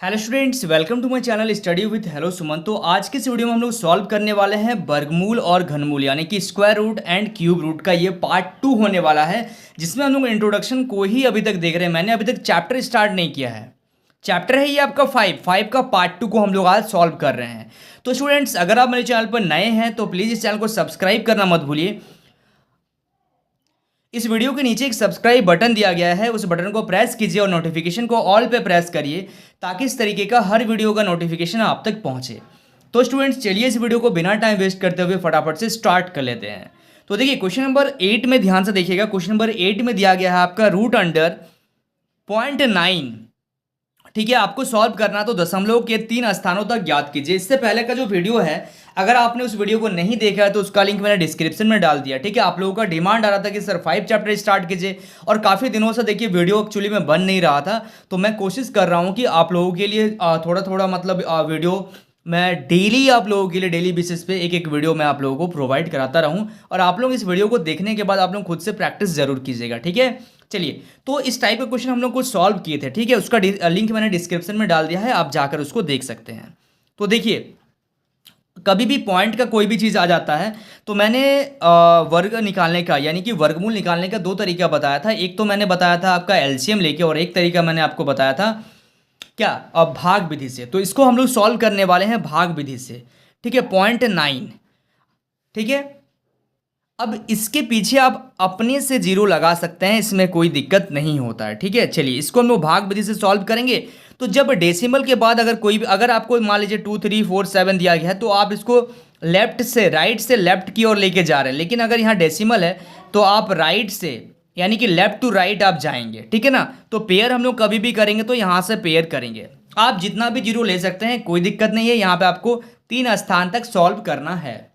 Hello students, welcome to my channel study with hello Suman. तो आज के इस वीडियो में हम लोग सॉल्व करने वाले हैं वर्गमूल और घनमूल यानी कि square root and cube root का ये पार्ट 2 होने वाला है, जिसमें हम लोग इंट्रोडक्शन को ही अभी तक देख रहे हैं। मैंने अभी तक चैप्टर स्टार्ट नहीं किया है। चैप्टर है ये आपका 5 का पार्ट 2 को हम लोग आज सॉल्व कर रहे हैं। तो स्टूडेंट्स, अगर आप मेरे चैनल पर नए हैं तो प्लीज़ इस चैनल को सब्सक्राइब करना मत भूलिए। इस वीडियो के नीचे एक सब्सक्राइब बटन दिया गया है, उस बटन को प्रेस कीजिए और नोटिफिकेशन को ऑल पे प्रेस करिए ताकि इस तरीके का हर वीडियो का नोटिफिकेशन आप तक पहुंचे। तो स्टूडेंट्स, चलिए इस वीडियो को बिना टाइम वेस्ट करते हुए फटाफट से स्टार्ट कर लेते हैं। तो देखिए, क्वेश्चन नंबर 8 में ध्यान से देखिएगा। क्वेश्चन नंबर 8 में दिया गया है आपका रूट अंडर 0.9। ठीक है, आपको सॉल्व करना तो दशमलव के 3 स्थानों तक ज्ञात कीजिए। इससे पहले का जो वीडियो है, अगर आपने उस वीडियो को नहीं देखा है तो उसका लिंक मैंने डिस्क्रिप्शन में डाल दिया। ठीक है, आप लोगों का डिमांड आ रहा था कि सर 5 चैप्टर स्टार्ट कीजिए, और काफ़ी दिनों से देखिए वीडियो एक्चुअली में बन नहीं रहा था। तो मैं कोशिश कर रहा हूँ कि आप लोगों के लिए थोड़ा थोड़ा मतलब वीडियो मैं डेली आप लोगों के लिए डेली बेसिस पे एक एक वीडियो मैं आप लोगों को प्रोवाइड कराता रहूं, और आप लोग इस वीडियो को देखने के बाद आप लोग खुद से प्रैक्टिस जरूर कीजिएगा। ठीक है, चलिए, तो इस टाइप के क्वेश्चन हम लोग कुछ सॉल्व किए थे। ठीक है, उसका लिंक मैंने डिस्क्रिप्शन में डाल दिया है, आप जाकर उसको देख सकते हैं। तो देखिए, कभी भी पॉइंट का कोई भी चीज़ आ जाता है तो मैंने वर्ग निकालने का यानी कि वर्गमूल निकालने का 2 तरीका बताया था। एक तो मैंने बताया था आपका एलसीएम लेके, और एक तरीका मैंने आपको बताया था क्या, अब भाग विधि से। तो इसको हम लोग सॉल्व करने वाले हैं भाग विधि से। ठीक है, 0.9। ठीक है, अब इसके पीछे आप अपने से जीरो लगा सकते हैं, इसमें कोई दिक्कत नहीं होता है। ठीक है, चलिए इसको हम लोग भाग विधि से सॉल्व करेंगे। तो जब डेसिमल के बाद अगर आपको मान लीजिए 2 3 4 7 दिया गया है, तो आप इसको लेफ्ट से राइट से लेफ्ट की ओर लेके जा रहे हैं। लेकिन अगर यहाँ डेसिमल है तो आप राइट से यानी कि लेफ्ट टू राइट आप जाएंगे। ठीक है ना, तो पेयर हम लोग कभी भी करेंगे तो यहाँ से पेयर करेंगे। आप जितना भी जीरो ले सकते हैं, कोई दिक्कत नहीं है। यहाँ पे आपको 3 स्थान तक सॉल्व करना है।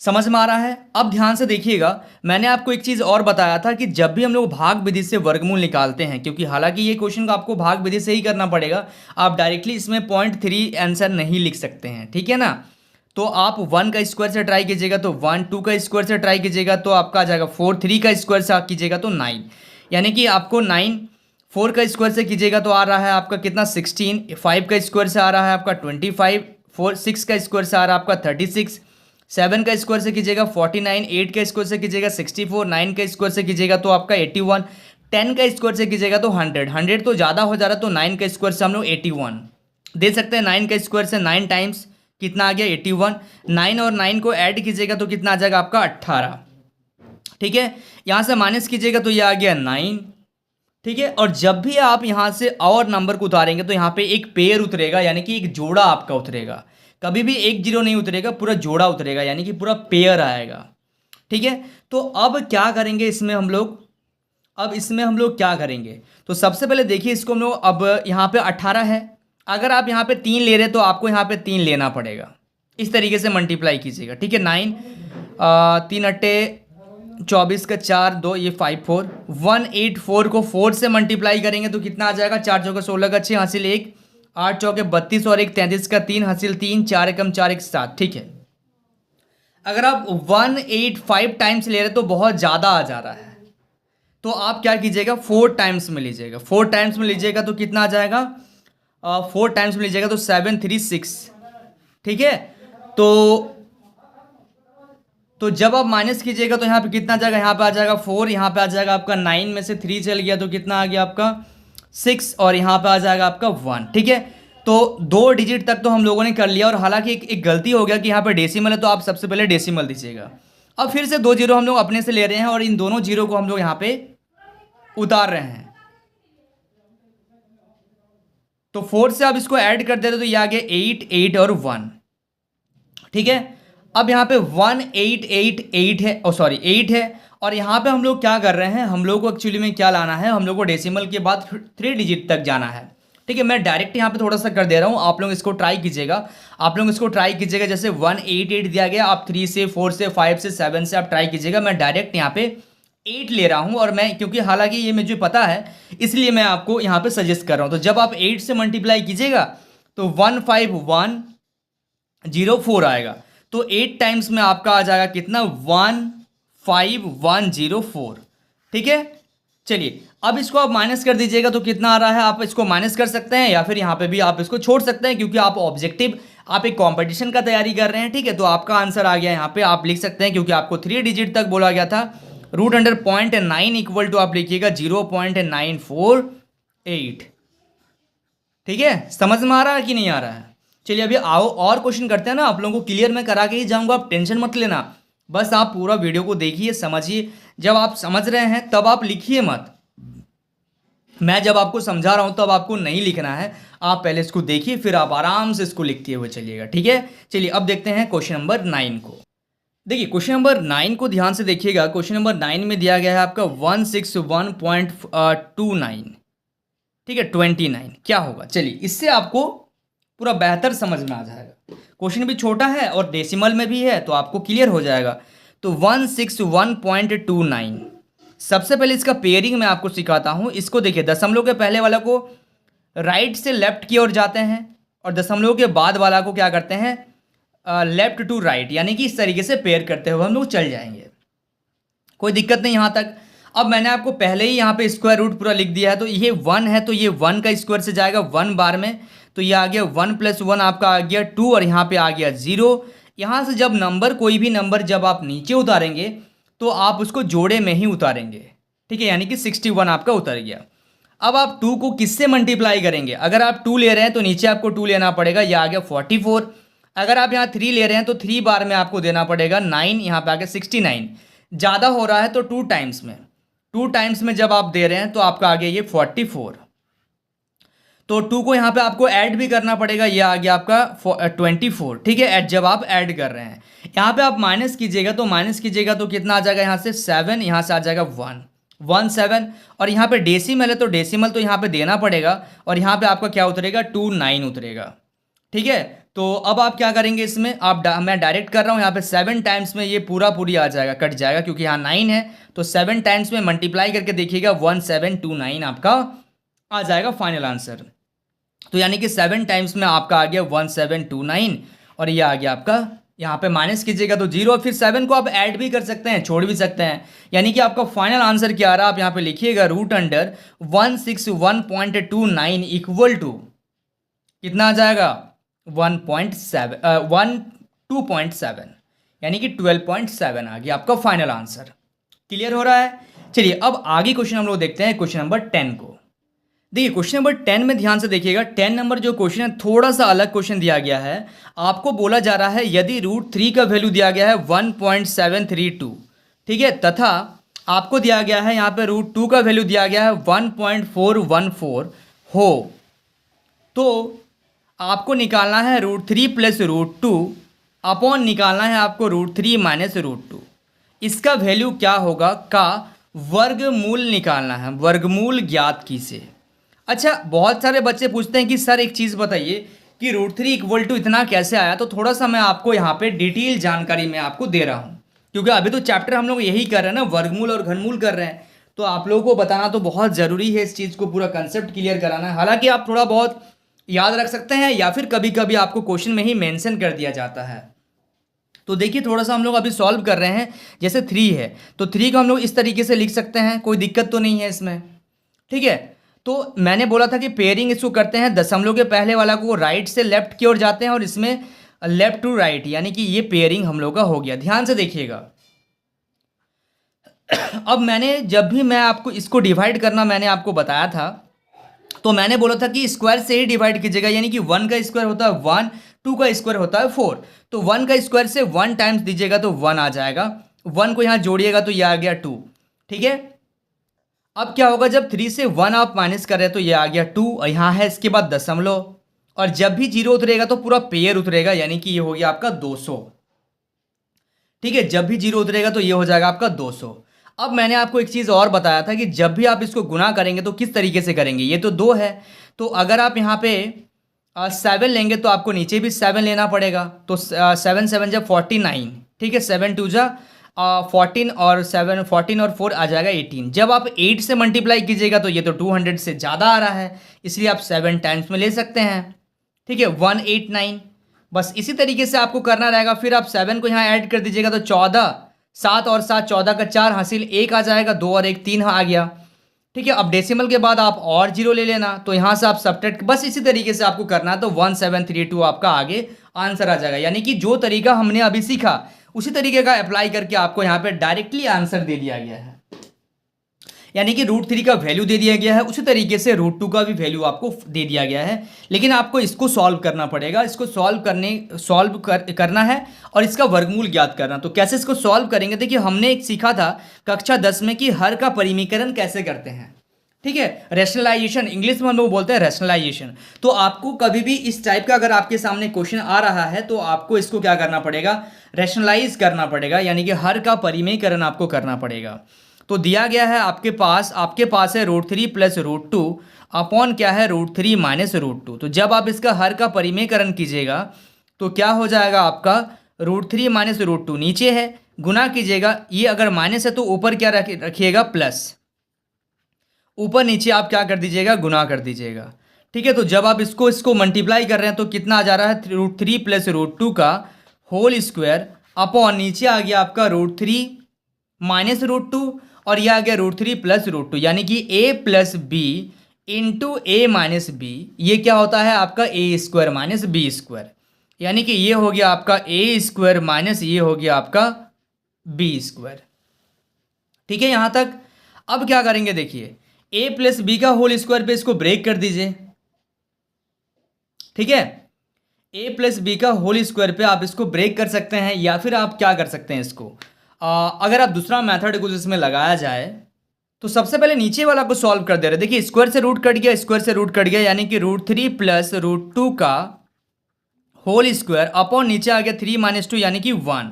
समझ में आ रहा है? अब ध्यान से देखिएगा, मैंने आपको एक चीज़ और बताया था कि जब भी हम लोग भाग विधि से वर्गमूल निकालते हैं, क्योंकि हालांकि ये क्वेश्चन को आपको भाग विधि से ही करना पड़ेगा, आप डायरेक्टली इसमें 0.3 आंसर नहीं लिख सकते हैं। ठीक है ना, तो आप 1 का स्क्वायर से ट्राई कीजिएगा तो 1, 2 का स्क्वायर से ट्राई कीजिएगा तो आपका आ जाएगा 4, 3 का स्क्वायर से कीजिएगा तो 9, यानी कि आपको 9, 4 का स्क्वायर से कीजिएगा तो आ रहा है आपका कितना 16, 5 का स्क्वायर से आ रहा है आपका 25, 6 का स्क्वायर से आ रहा है आपका 36, 7 का स्क्वायर से कीजिएगा 49, 8 का स्क्वायर से कीजिएगा 64, 9 का स्क्वायर से कीजिएगा तो आपका 81, 10 का स्क्वायर से कीजिएगा तो 100 तो ज़्यादा हो जा रहा है, तो 9 का स्क्वायर से हम लोग 81 दे सकते हैं। 9 का स्क्वायर से 9 टाइम्स कितना आ गया 81, 9 और 9 को ऐड कीजिएगा तो कितना आ जाएगा आपका 18। ठीक है, यहाँ से माइनस कीजिएगा तो ये आ गया 9। ठीक है, और जब भी आप यहाँ से और नंबर को उतारेंगे तो यहाँ पे एक पेयर उतरेगा, यानी कि एक जोड़ा आपका उतरेगा। कभी भी एक जीरो नहीं उतरेगा, पूरा जोड़ा उतरेगा, यानी कि पूरा पेयर आएगा। ठीक है, तो अब क्या करेंगे इसमें हम लोग, क्या करेंगे, तो सबसे पहले देखिए इसको हम लोग, अब यहाँ पे 18 है, अगर आप यहाँ पे 3 ले रहे हैं तो आपको यहाँ पे 3 लेना पड़ेगा। इस तरीके से मल्टीप्लाई कीजिएगा। ठीक है, 9 3 अट्टे 24 का 4 2, ये 5 4, 184 को 4 से मल्टीप्लाई करेंगे तो कितना आ जाएगा, 4 चौके 16 का 6 हासिल 1, 8 चौके 32 और 1 33 का 3 हासिल 3, 4 एकम 4 1 7। ठीक है, अगर आप 185 टाइम्स ले रहे तो बहुत ज़्यादा आ जा रहा है, तो आप क्या कीजिएगा 4 टाइम्स में लीजिएगा। 4 टाइम्स में लीजिएगा तो कितना आ जाएगा, 4 टाइम्स में लीजिएगा तो 736। ठीक है, तो जब आप माइनस कीजिएगा तो यहाँ पे कितना आ जाएगा, यहाँ पे आ जाएगा 4, यहाँ पे आ जाएगा आपका 9 में से 3 चल गया तो कितना आ गया आपका 6, और यहाँ पे आ जाएगा आपका 1। ठीक है, तो 2 डिजिट तक तो हम लोगों ने कर लिया। और हालांकि एक गलती हो गया कि यहाँ पे डेसिमल है, तो आप सबसे पहले डेसिमल दीजिएगा। अब फिर से 2 जीरो हम लोग अपने से ले रहे हैं, और इन दोनों जीरो को हम लोग यहाँ पे उतार रहे हैं। तो 4 से आप इसको ऐड कर देते तो ये आ गया 8, 8 और 1। ठीक है, अब यहाँ पे 1888 है, सॉरी 8 है, और यहाँ पे हम लोग क्या कर रहे हैं, हम लोग को एक्चुअली में क्या लाना है, हम लोग को डेसिमल के बाद 3 डिजिट तक जाना है। ठीक है, मैं डायरेक्ट यहाँ पे थोड़ा सा कर दे रहा हूँ, आप लोग इसको ट्राई कीजिएगा। जैसे 188 दिया गया, आप 3 से 4 से 5 से 7 से आप ट्राई कीजिएगा। मैं डायरेक्ट यहाँ पे 8 ले रहा हूँ, और मैं क्योंकि हालांकि ये मुझे पता है इसलिए मैं आपको यहाँ पे सजेस्ट कर रहा हूँ। तो जब आप 8 से मल्टीप्लाई कीजिएगा तो 15104 आएगा, तो 8 टाइम्स में आपका आ जाएगा कितना 15104। ठीक है, चलिए अब इसको आप माइनस कर दीजिएगा तो कितना आ रहा है, आप इसको माइनस कर सकते हैं या फिर यहाँ पे भी आप इसको छोड़ सकते हैं, क्योंकि आप ऑब्जेक्टिव, आप एक कंपटीशन का तैयारी कर रहे हैं, ठीक है। तो आपका आंसर आ गया यहाँ पे, आप लिख सकते हैं, क्योंकि आपको 3 डिजिट तक बोला गया था। रूट अंडर 0.9 इक्वल टू आप लिखिएगा 0.948। ठीक है, समझ में आ रहा है कि नहीं आ रहा है? चलिए अभी आओ और क्वेश्चन करते हैं ना, आप लोगों को क्लियर मैं करा के ही जाऊंगा, आप टेंशन मत लेना, बस आप पूरा वीडियो को देखिए, समझिए। जब आप समझ रहे हैं तब आप लिखिए मत, मैं जब आपको समझा रहा हूं तब आपको नहीं लिखना है, आप पहले इसको देखिए फिर आप आराम से इसको लिखते हुए चलिएगा, ठीक है। चलिए अब देखते हैं क्वेश्चन नंबर 9 को। देखिए क्वेश्चन नंबर 9 को ध्यान से देखिएगा। क्वेश्चन नंबर 9 में दिया गया है आपका 161.29, ठीक है, 29 क्या होगा। चलिए इससे आपको पूरा बेहतर समझ में आ जाएगा, क्वेश्चन भी छोटा है और डेसिमल में भी है, तो आपको क्लियर हो जाएगा। तो 161.29, सबसे पहले इसका पेयरिंग मैं आपको सिखाता हूँ। इसको देखिए, दशमलव के पहले वाला को राइट से लेफ्ट की ओर जाते हैं और दशमलव के बाद वाला को क्या करते हैं, लेफ्ट टू राइट, यानी कि इस तरीके से पेयर करते हुए हम लोग चल जाएंगे, कोई दिक्कत नहीं यहाँ तक। अब मैंने आपको पहले ही यहाँ पे स्क्वायर रूट पूरा लिख दिया है, तो ये 1 है तो ये 1 का स्क्वायर से जाएगा 1 बार में, तो ये आ गया 1 + 1 आपका आ गया 2 और यहाँ पे आ गया 0। यहाँ से जब नंबर, कोई भी नंबर जब आप नीचे उतारेंगे तो आप उसको जोड़े में ही उतारेंगे, ठीक है, यानी कि 61 आपका उतर गया। अब आप 2 को किससे मल्टीप्लाई करेंगे, अगर आप 2 ले रहे हैं तो नीचे आपको 2 लेना पड़ेगा, ये आ गया 44। अगर आप यहाँ 3 ले रहे हैं तो 3 बार में आपको देना पड़ेगा 9, यहाँ पे आ गया 69। ज़्यादा हो रहा है तो 2 टाइम्स में, 2 टाइम्स में जब आप दे रहे हैं तो आपका आ गया ये 44। तो 2 को यहाँ पे आपको ऐड भी करना पड़ेगा, ये आ गया आपका 24, ठीक है, जब आप ऐड कर रहे हैं। यहाँ पे आप माइनस कीजिएगा तो कितना आ जाएगा, यहाँ से 7, यहाँ से आ जाएगा 17, और यहाँ पे डेसिमल है तो डेसिमल तो यहाँ पे देना पड़ेगा, और यहाँ पे आपका क्या उतरेगा 29 उतरेगा, ठीक है। तो अब आप क्या करेंगे इसमें, मैं डायरेक्ट कर रहा हूँ, यहाँ पे 7 टाइम्स में ये पूरी आ जाएगा, कट जाएगा, क्योंकि यहाँ 9 है, तो 7 टाइम्स में मल्टीप्लाई करके देखिएगा 1729 आपका आ जाएगा फाइनल आंसर। तो यानी कि 7 टाइम्स में आपका आ गया 1729, और ये आ गया आपका, यहाँ पे माइनस कीजिएगा तो 0, फिर 7 को आप ऐड भी कर सकते हैं, छोड़ भी सकते हैं, यानी कि आपका फाइनल आंसर क्या आ रहा है, आप यहाँ पे लिखिएगा रूट अंडर 161.29 इक्वल टू कितना आ जाएगा 2.7, यानी कि 12.7 आ गया आपका फाइनल आंसर। क्लियर हो रहा है? चलिए अब आगे क्वेश्चन हम लोग देखते हैं, क्वेश्चन नंबर 10 को। देखिए क्वेश्चन नंबर 10 में ध्यान से देखिएगा, 10 नंबर जो क्वेश्चन है थोड़ा सा अलग क्वेश्चन दिया गया है। आपको बोला जा रहा है यदि √3 का वैल्यू दिया गया है 1.732, ठीक है, तथा आपको दिया गया है यहाँ पे √2 का वैल्यू दिया गया है 1.414 हो, तो आपको निकालना है √3 + √2 अपॉन निकालना है आपको √3 - √2। इसका वैल्यू क्या होगा का वर्गमूल निकालना है, वर्गमूल ज्ञात कीजिए। अच्छा, बहुत सारे बच्चे पूछते हैं कि सर एक चीज़ बताइए कि √3 = इतना कैसे आया, तो थोड़ा सा मैं आपको यहाँ पे डिटेल जानकारी मैं आपको दे रहा हूँ, क्योंकि अभी तो चैप्टर हम लोग यही कर रहे हैं ना, वर्गमूल और घनमूल कर रहे हैं, तो आप लोगों को बताना तो बहुत ज़रूरी है, इस चीज़ को पूरा कंसेप्ट क्लियर कराना है। हालांकि आप थोड़ा बहुत याद रख सकते हैं या फिर कभी कभी आपको क्वेश्चन में ही मेंशन कर दिया जाता है। तो देखिए थोड़ा सा हम लोग अभी सॉल्व कर रहे हैं, जैसे 3 है तो 3 को हम लोग इस तरीके से लिख सकते हैं, कोई दिक्कत तो नहीं है इसमें, ठीक है। तो मैंने बोला था कि पेयरिंग इसको करते हैं, दशमलव के पहले वाला को राइट से लेफ्ट की ओर जाते हैं और इसमें लेफ्ट टू राइट, यानी कि ये पेयरिंग हम लोग का हो गया। ध्यान से देखिएगा, अब मैंने जब भी मैं आपको इसको डिवाइड करना मैंने आपको बताया था, तो मैंने बोला था कि स्क्वायर से ही डिवाइड कीजिएगा, यानी कि 1 का स्क्वायर होता है 1, 2 का स्क्वायर होता है 4, तो 1 का स्क्वायर से 1 टाइम्स दीजिएगा तो 1 आ जाएगा, 1 को यहाँ जोड़िएगा तो ये आ गया 2, ठीक है। अब क्या होगा, जब 3 से 1 आप माइनस कर रहे हैं तो ये आ गया 2, और यहाँ है इसके बाद दशमलव, और जब भी 0 उतरेगा तो पूरा पेयर उतरेगा, यानी कि ये हो गया आपका 200, ठीक है, जब भी 0 उतरेगा तो ये हो जाएगा आपका 200। अब मैंने आपको एक चीज़ और बताया था कि जब भी आप इसको गुना करेंगे तो किस तरीके से करेंगे, ये तो 2 है, तो अगर आप यहाँ पे 7 लेंगे तो आपको नीचे भी 7 लेना पड़ेगा, तो 7 7 जब 49, ठीक है, 7 2 जा 14 और 7 14 और 4 आ जाएगा 18। जब आप 8 से मल्टीप्लाई कीजिएगा तो ये तो 200 से ज़्यादा आ रहा है, इसलिए आप 7 टाइम्स में ले सकते हैं, ठीक है, 189। बस इसी तरीके से आपको करना रहेगा। फिर आप 7 को यहाँ ऐड कर दीजिएगा तो 14, 7 और 7 14 का 4 हासिल 1 आ जाएगा, 2 और 1 3 आ गया। ठीक है। अब डेसिमल के बाद आप और जीरो ले लेना, तो यहाँ से आप सब्ट्रैक्ट, बस इसी तरीके से आपको करना है, तो 1732 आपका आगे आंसर आ जाएगा। यानी कि जो तरीका हमने अभी सीखा उसी तरीके का अप्लाई करके आपको यहाँ पे डायरेक्टली आंसर दे दिया गया है। यानी कि √3 का वैल्यू दे दिया गया है, उसी तरीके से √2 का भी वैल्यू आपको दे दिया गया है। लेकिन आपको इसको सॉल्व करना पड़ेगा, इसको करना है और इसका वर्गमूल ज्ञात करना। तो कैसे इसको सॉल्व करेंगे, देखिए हमने एक सीखा था कक्षा 10 में कि हर का परिमीकरण कैसे करते हैं। ठीक है, रैशनलाइजेशन, इंग्लिश में हम लोग बोलते हैं रैशनलाइजेशन। तो आपको कभी भी इस टाइप का अगर आपके सामने क्वेश्चन आ रहा है तो आपको इसको क्या करना पड़ेगा, रैशनलाइज करना पड़ेगा, यानी कि हर का परिमेयकरण आपको करना पड़ेगा। तो दिया गया है आपके पास है √3 प्लस √2 अपॉन क्या है √3 माइनस √2। तो जब आप इसका हर का परिमेयकरण कीजिएगा तो क्या हो जाएगा आपका, √3 माइनस √2 नीचे है, गुना कीजिएगा, ये अगर माइनस है तो ऊपर क्या रखिएगा प्लस, ऊपर नीचे आप क्या कर दीजिएगा, गुना कर दीजिएगा। ठीक है, तो जब आप इसको मल्टीप्लाई कर रहे हैं तो कितना आ जा रहा है, √3 प्लस √2 का होल स्क्वायर अपॉन नीचे आ गया आपका √3 माइनस √2 और यह आ गया √3 प्लस √2, यानी कि a plus B into A minus B, ये क्या होता है आपका a square minus B square, यानी कि ये हो गया आपका a स्क्वायर माइनस ये हो गया आपका b स्क्वायर। ठीक है यहाँ तक। अब क्या करेंगे, देखिए a प्लस बी का होल स्क्वायर पे इसको ब्रेक कर दीजिए। ठीक है, a प्लस बी का होल स्क्वायर पे आप इसको ब्रेक कर सकते हैं, या फिर आप क्या कर सकते हैं इसको, अगर आप दूसरा मेथड कुछ इसमें लगाया जाए तो सबसे पहले नीचे वाला को सॉल्व कर दे रहे। देखिए स्क्वायर से रूट कट गया, स्क्वायर से रूट कट गया, यानी कि √3 प्लस √2 का होल स्क्वायर अपॉन नीचे आ गया 3 माइनस 2 यानी कि 1,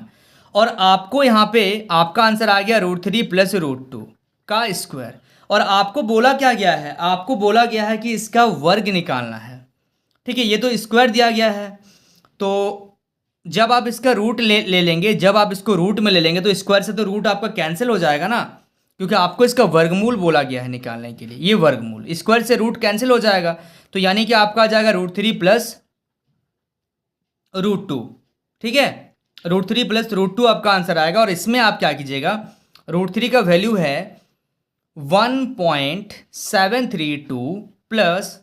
और आपको यहाँ पे आपका आंसर आ गया √3 प्लस √2 का स्क्वायर। और आपको बोला क्या गया है, आपको बोला गया है कि इसका वर्ग निकालना है। ठीक है, ये तो स्क्वायर दिया गया है, तो जब आप इसका रूट ले लेंगे, जब आप इसको रूट में ले लेंगे तो स्क्वायर से तो रूट आपका कैंसिल हो जाएगा ना, क्योंकि आपको इसका वर्गमूल बोला गया है निकालने के लिए। ये वर्गमूल, स्क्वायर से रूट कैंसिल हो जाएगा, तो यानी कि आपका आ जाएगा √3 प्लस √2। ठीक है, √3 प्लस √2 आपका आंसर आएगा। और इसमें आप क्या कीजिएगा, √3 का वैल्यू है 1.732 प्लस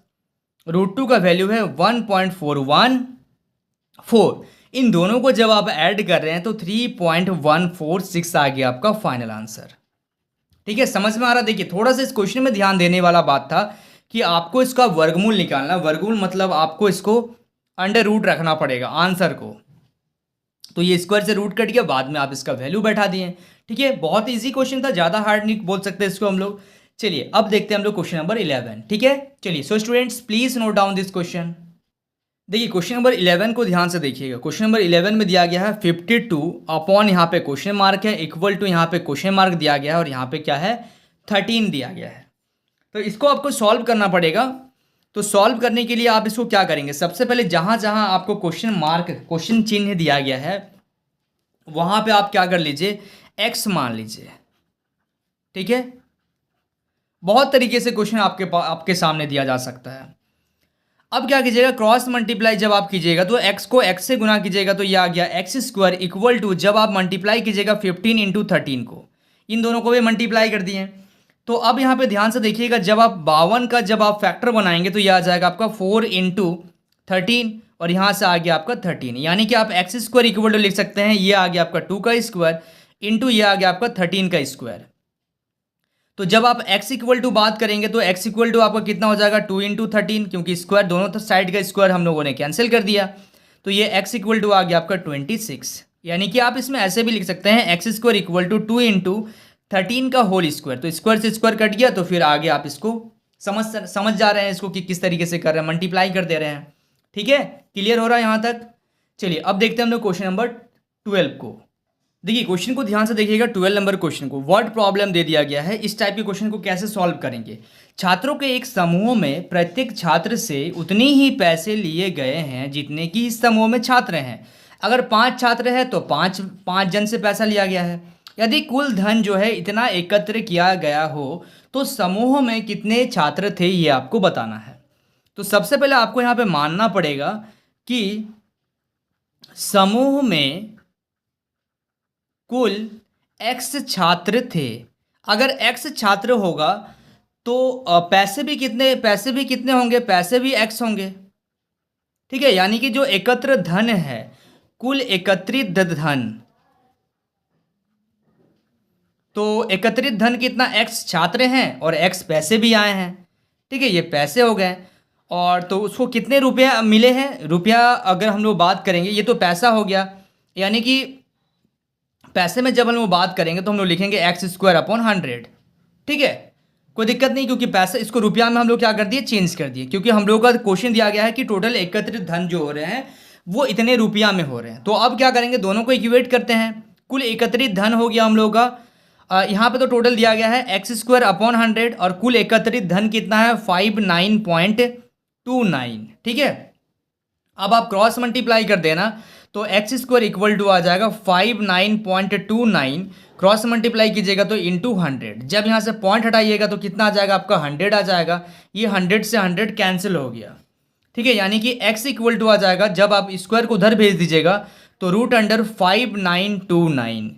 √2 का वैल्यू है 1.414। इन दोनों को जब आप ऐड कर रहे हैं तो 3.146 आ गया आपका फाइनल आंसर। ठीक है, समझ में आ रहा। देखिए थोड़ा सा इस क्वेश्चन में ध्यान देने वाला बात था कि आपको इसका वर्गमूल निकालना, वर्गमूल मतलब आपको इसको अंडर रूट रखना पड़ेगा आंसर को। तो ये स्क्वायर से रूट कट गया, बाद में आप इसका वैल्यू बैठा दिए। ठीक है, बहुत ईजी क्वेश्चन था, ज़्यादा हार्ड नहीं बोल सकते इसको हम लोग। चलिए अब देखते हैं हम लोग क्वेश्चन नंबर 11। ठीक है, चलिए so students please note down this question. देखिए क्वेश्चन नंबर 11 को ध्यान से देखिएगा। क्वेश्चन नंबर 11 में दिया गया है 52 अपॉन यहाँ पे क्वेश्चन मार्क है इक्वल टू यहाँ पे क्वेश्चन मार्क दिया गया है और यहाँ पे क्या है 13 दिया गया है। तो इसको आपको सॉल्व करना पड़ेगा। तो सॉल्व करने के लिए आप इसको क्या करेंगे, सबसे पहले जहाँ जहाँ आपको क्वेश्चन मार्क, क्वेश्चन चिन्ह दिया गया है वहाँ पे आप क्या कर लीजिए, x मान लीजिए। ठीक है, बहुत तरीके से क्वेश्चन आपके सामने दिया जा सकता है। अब क्या कीजिएगा, क्रॉस मल्टीप्लाई जब आप कीजिएगा तो x को x से गुना कीजिएगा, तो ये आ गया x स्क्वायर इक्वल टू, जब आप मल्टीप्लाई कीजिएगा 15 इंटू 13 को, इन दोनों को भी मल्टीप्लाई कर दिए। तो अब यहाँ पे ध्यान से देखिएगा, जब आप 52 का जब आप फैक्टर बनाएंगे तो ये आ जाएगा आपका 4 इंटू 13 और यहाँ से आ गया आपका 13, यानी कि आप x स्क्वायर इक्वल टू लिख सकते हैं, ये आ गया आपका 2 का स्क्वायर इंटू ये आ गया आपका 13 का स्क्वायर। तो जब आप x इक्वल टू बात करेंगे तो x इक्वल टू आपका कितना हो जाएगा 2 इंटू 13, क्योंकि स्क्वायर दोनों साइड का स्क्वायर हम लोगों ने कैंसिल कर दिया, तो ये x इक्वल टू आ गया आपका 26। यानी कि आप इसमें ऐसे भी लिख सकते हैं x square equal to 2 into 13 का होल स्क्वायर। तो स्क्वायर से स्क्वायर कट गया, तो फिर आगे आप इसको समझ जा रहे हैं इसको कि किस तरीके से कर रहे हैं, मल्टीप्लाई कर दे रहे हैं। ठीक है, क्लियर हो रहा है यहाँ तक। चलिए अब देखते हैं हम लोग क्वेश्चन नंबर 12 को। देखिए क्वेश्चन को ध्यान से देखिएगा, 12 नंबर क्वेश्चन को वर्ड प्रॉब्लम दे दिया गया है। इस टाइप के क्वेश्चन को कैसे सॉल्व करेंगे, छात्रों के एक समूह में प्रत्येक छात्र से उतनी ही पैसे लिए गए हैं जितने कि इस समूह में छात्र हैं। अगर 5 छात्र हैं तो 5 जन से पैसा लिया गया है। यदि कुल धन जो है इतना एकत्र किया गया हो तो समूह में कितने छात्र थे, ये आपको बताना है। तो सबसे पहले आपको यहाँ पे मानना पड़ेगा कि समूह में कुल x छात्र थे। अगर x छात्र होगा तो पैसे भी कितने होंगे, पैसे भी एक्स होंगे। ठीक है, यानी कि जो एकत्र धन है, कुल एकत्रित धन, तो एकत्रित धन कितना, एक्स छात्र हैं और एक्स पैसे भी आए हैं। ठीक है, ये पैसे हो गए। और तो उसको कितने रुपया मिले हैं, रुपया अगर हम लोग बात करेंगे, ये तो पैसा हो गया, यानी कि पैसे में जब हम लोग बात करेंगे तो हम लोग लिखेंगे एक्स स्क्वायर अपॉन 100। ठीक है, कोई दिक्कत नहीं, क्योंकि पैसा, इसको रुपया में हम लोग क्या कर दिए, चेंज कर दिए, क्योंकि हम लोग का क्वेश्चन दिया गया है कि टोटल एकत्रित धन जो हो रहे हैं वो इतने रुपया में हो रहे हैं। तो अब क्या करेंगे, दोनों को इक्वेट करते हैं। कुल एकत्रित धन हो गया हम लोग का, यहाँ पे तो टोटल दिया गया है एक्स स्क्वायर अपॉन 100, और कुल एकत्रित धन कितना है, 59.29। ठीक है, अब आप क्रॉस मल्टीप्लाई कर देना, तो एक्स स्क्वायर इक्वल टू आ जाएगा 59.29, क्रॉस मल्टीप्लाई कीजिएगा तो इंटू 100। जब यहाँ से पॉइंट हटाइएगा तो कितना आ जाएगा, आपका 100 आ जाएगा। ये 100 से 100 कैंसिल हो गया। ठीक है, यानी कि x इक्वल टू आ जाएगा, जब आप स्क्वायर को उधर भेज दीजिएगा तो √5929।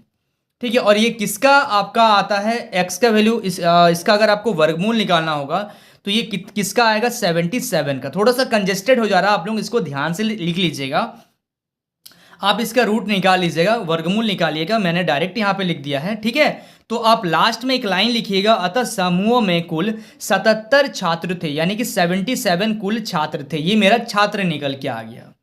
ठीक है, और ये किसका आपका आता है, x का वैल्यू, इसका अगर आपको वर्गमूल निकालना होगा तो ये किसका आएगा, 77 का। थोड़ा सा कंजेस्टेड हो जा रहा है, आप लोग इसको ध्यान से लिख लीजिएगा, आप इसका रूट निकाल लीजिएगा, वर्गमूल निकालिएगा, मैंने डायरेक्ट यहाँ पे लिख दिया है। ठीक है, तो आप लास्ट में एक लाइन लिखिएगा, अतः समूह में कुल 77 छात्र थे, यानी कि 77 कुल छात्र थे। ये मेरा छात्र निकल के आ गया।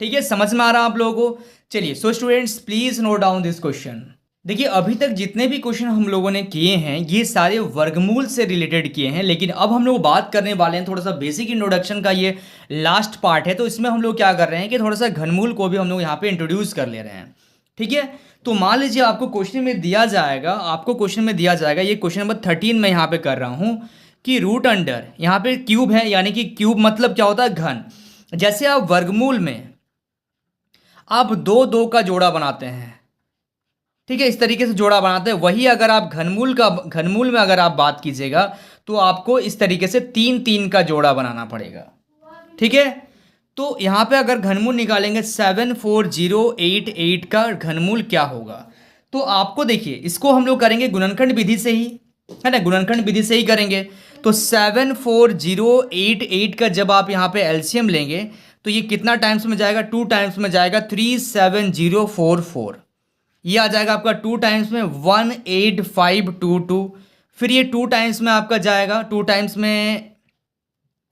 ठीक है, समझ में आ रहा है आप लोगों को। चलिए, so students please note down this question. देखिए, अभी तक जितने भी क्वेश्चन हम लोगों ने किए हैं ये सारे वर्गमूल से रिलेटेड किए हैं, लेकिन अब हम लोग बात करने वाले हैं थोड़ा सा बेसिक इंट्रोडक्शन का, ये लास्ट पार्ट है। तो इसमें हम लोग क्या कर रहे हैं कि थोड़ा सा घनमूल को भी हम लोग यहाँ पे इंट्रोड्यूस कर ले रहे हैं। ठीक है, तो मान लीजिए आपको क्वेश्चन में दिया जाएगा, ये क्वेश्चन नंबर 13 में यहाँ पे कर रहा हूँ कि रूट अंडर, यहाँ पे क्यूब है, यानी कि क्यूब मतलब क्या होता है, घन। जैसे आप वर्गमूल में आप दो दो का जोड़ा बनाते हैं, ठीक है, इस तरीके से जोड़ा बनाते हैं, वही अगर आप घनमूल में अगर आप बात कीजिएगा तो आपको इस तरीके से 3 का जोड़ा बनाना पड़ेगा। ठीक है, तो यहाँ पे अगर घनमूल निकालेंगे 74088 का घनमूल क्या होगा, तो आपको देखिए, इसको हम लोग करेंगे गुणनखंड विधि से ही, है ना, गुणनखंड विधि से ही करेंगे। तो 74088 का जब आप यहाँ पे एलसीएम लेंगे तो ये कितना टाइम्स में जाएगा, 2 टाइम्स में जाएगा, 37044। ये आ जाएगा आपका 2 टाइम्स में 18522। फिर ये 2 टाइम्स में आपका जाएगा, 2 टाइम्स में,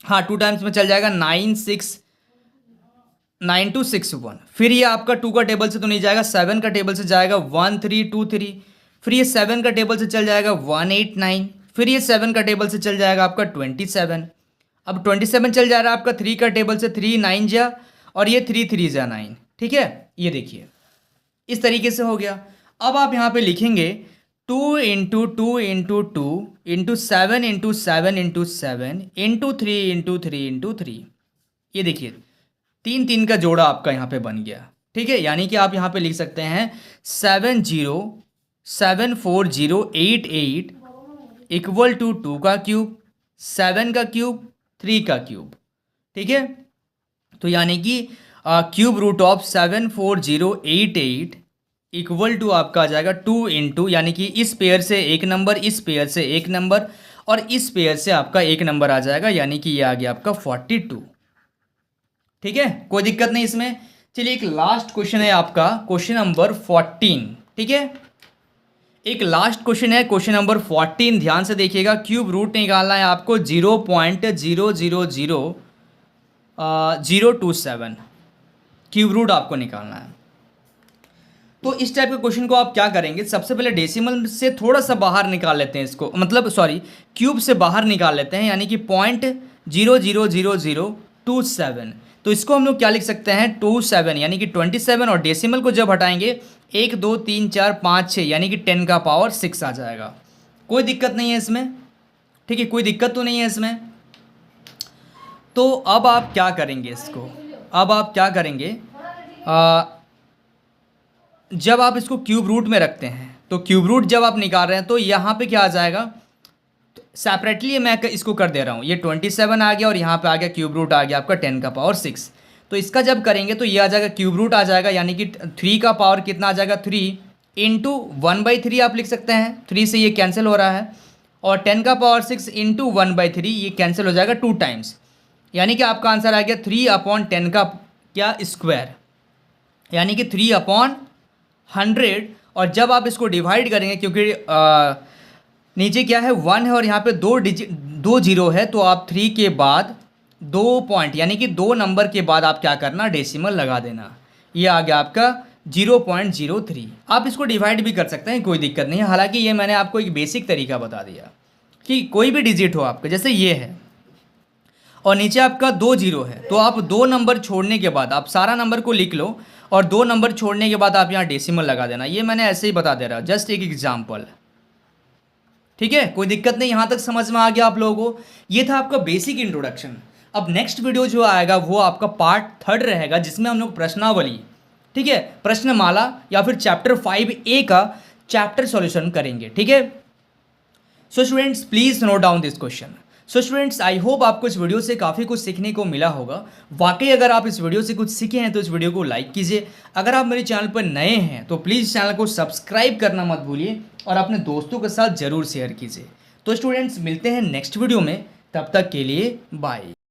हाँ 2 टाइम्स में चल जाएगा 9261। फिर ये आपका 2 का टेबल से तो नहीं जाएगा, 7 का टेबल से जाएगा 1323। फिर ये 7 का टेबल से चल जाएगा 189। फिर ये 7 का टेबल से चल जाएगा आपका 27। अब 27 चल जा रहा है आपका 3 का टेबल से, 3 9 जा, और ये 3 3 जा 9। ठीक है, ये देखिए इस तरीके से हो गया। अब आप यहाँ पे लिखेंगे 2 × 2 × 2 × 7 × 7 × 7 × 3 × 3 × 3। ये देखिए 3 का जोड़ा आपका यहाँ पे बन गया। ठीक है, यानी कि आप यहाँ पे लिख सकते हैं 7074088 इक्वल टू 2 का क्यूब, 7 का क्यूब, 3 का क्यूब। ठीक है, तो यानी कि cube root of 74088 equal to आपका आ जाएगा 2 × यानी कि इस पेयर से एक नंबर, इस पेयर से एक नंबर, और इस पेयर से आपका एक नंबर आ जाएगा, यानी कि ये आ गया आपका 42। ठीक है, कोई दिक्कत नहीं इसमें। चलिए, एक लास्ट क्वेश्चन है आपका, क्वेश्चन नंबर 14। ठीक है, एक लास्ट क्वेश्चन है, क्वेश्चन नंबर 14, ध्यान से देखिएगा। क्यूब रूट निकालना है आपको 0.000027 क्यूब रूट आपको निकालना है। तो इस टाइप के क्वेश्चन को आप क्या करेंगे, सबसे पहले डेसिमल से थोड़ा सा बाहर निकाल लेते हैं इसको, मतलब सॉरी क्यूब से बाहर निकाल लेते हैं, यानी कि 0.000027। तो इसको हम लोग क्या लिख सकते हैं, 27, यानी कि 27, और डेसिमल को जब हटाएंगे 1 2 3 4 5 6, यानी कि 10 का पावर 6 आ जाएगा। कोई दिक्कत नहीं है इसमें। ठीक है, कोई दिक्कत तो नहीं है इसमें। तो अब आप क्या करेंगे इसको, अब आप क्या करेंगे, जब आप इसको क्यूब रूट में रखते हैं, तो क्यूब रूट जब आप निकाल रहे हैं तो यहाँ पे क्या आ जाएगा, तो सेपरेटली मैं इसको कर दे रहा हूँ, ये 27 आ गया और यहाँ पे आ गया क्यूब रूट आ गया आपका 10 का पावर 6। तो इसका जब करेंगे तो ये आ जाएगा क्यूब रूट आ जाएगा, यानी कि 3 का पावर कितना आ जाएगा, 3 × 1/3 आप लिख सकते हैं, 3 से ये कैंसिल हो रहा है, और 10 का पावर 6 इंटू 1/3 ये कैंसिल हो जाएगा 2 टाइम्स, यानी कि आपका आंसर आ गया 3/10 का क्या स्क्वायर, यानी कि 3/100। और जब आप इसको डिवाइड करेंगे, क्योंकि नीचे क्या है 1 है और यहाँ पे 2 जीरो है, तो आप 3 के बाद 2 पॉइंट यानी कि 2 नंबर के बाद आप क्या करना, डेसिमल लगा देना। ये आ गया आपका 0.03। आप इसको डिवाइड भी कर सकते हैं, कोई दिक्कत नहीं है। हालांकि ये मैंने आपको एक बेसिक तरीका बता दिया कि कोई भी डिजिट हो आपका, जैसे ये है और नीचे आपका 2 जीरो है, तो आप 2 नंबर छोड़ने के बाद आप सारा नंबर को लिख लो और 2 नंबर छोड़ने के बाद आप यहाँ डेसिमल लगा देना। ये मैंने ऐसे ही बता दे रहा, जस्ट एक एग्जाम्पल, ठीक है, कोई दिक्कत नहीं। यहाँ तक समझ में आ गया आप लोगों को? ये था आपका बेसिक इंट्रोडक्शन। अब नेक्स्ट वीडियो जो आएगा वो आपका पार्ट 3 रहेगा, जिसमें हम लोग प्रश्नावली, ठीक है, प्रश्नमाला या फिर चैप्टर 5A का चैप्टर सॉल्यूशन करेंगे, ठीक है। So students please note down this question. So students I hope आपको इस वीडियो से काफ़ी कुछ सीखने को मिला होगा। वाकई अगर आप इस वीडियो से कुछ सीखे हैं तो इस वीडियो को लाइक कीजिए। अगर आप मेरे चैनल पर नए हैं तो प्लीज़ चैनल को सब्सक्राइब करना मत भूलिए और अपने दोस्तों के साथ ज़रूर शेयर कीजिए। तो स्टूडेंट्स मिलते हैं नेक्स्ट वीडियो में, तब तक के लिए बाय।